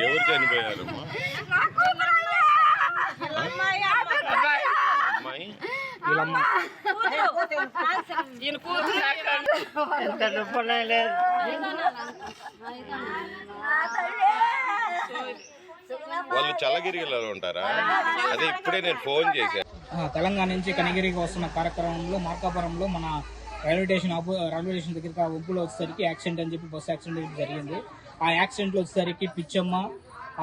ఎవరు చనిపోయారు అమ్మాయి వాళ్ళు చల్లగిరిలో ఉంటారా? అదే ఇప్పుడే నేను ఫోన్ చేశాను. తెలంగాణ నుంచి కనిగిరికి వస్తున్న కార్యక్రమంలో మార్కాపురంలో మన రైల్వే స్టేషన్ దగ్గర ఒంపులో వచ్చేసరికి యాక్సిడెంట్ అని చెప్పి బస్సు యాక్సిడెంట్ జరిగింది. ఆ యాక్సిడెంట్లో వచ్చేసరికి పిచ్చమ్మ,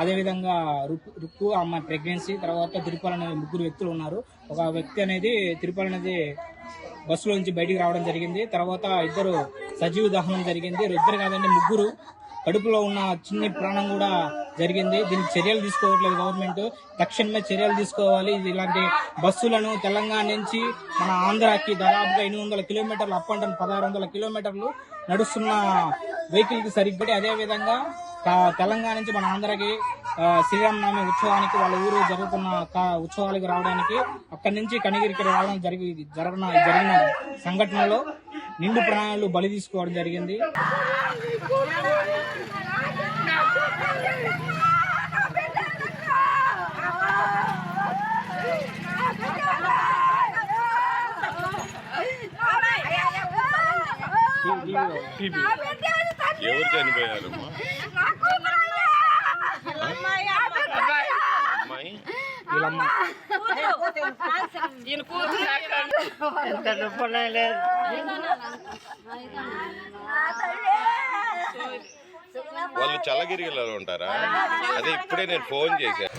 అదేవిధంగా రుక్కు అమ్మాయి ప్రెగ్నెన్సీ, తర్వాత తిరుపతి అనేది 3 వ్యక్తులు ఉన్నారు. ఒక వ్యక్తి అనేది తిరుపతి అనేది బస్సులో నుంచి బయటికి రావడం జరిగింది. తర్వాత 2 సజీవ దహనం జరిగింది. 2 కాదండి 3 కడుపులో ఉన్న చిన్ని ప్రాణం కూడా జరిగింది. దీనికి చర్యలు తీసుకోవట్లేదు గవర్నమెంట్. తక్షణమే చర్యలు తీసుకోవాలి. ఇలాంటి బస్సులను తెలంగాణ నుంచి మన ఆంధ్రాకి దాదాపుగా 800 కిలోమీటర్లు అప్ అండ్ డౌన్ 1600 కిలోమీటర్లు నడుస్తున్న వెహికల్ కి సరిగ్గా అదేవిధంగా తెలంగాణ నుంచి మన ఆంధ్రాకి శ్రీరామనవమి ఉత్సవానికి వాళ్ళ ఊరు జరుగుతున్న ఉత్సవాలకు రావడానికి అక్కడి నుంచి కనిగిరికి రావడం జరిగిన సంఘటనలో నిండు ప్రాణాలు బలి తీసుకోవడం జరిగింది. ఎవరు చనిపోయారు అమ్మాయి వాళ్ళు చల్లగిరిలో ఉంటారా? అదే ఇప్పుడే నేను ఫోన్ చేశాను.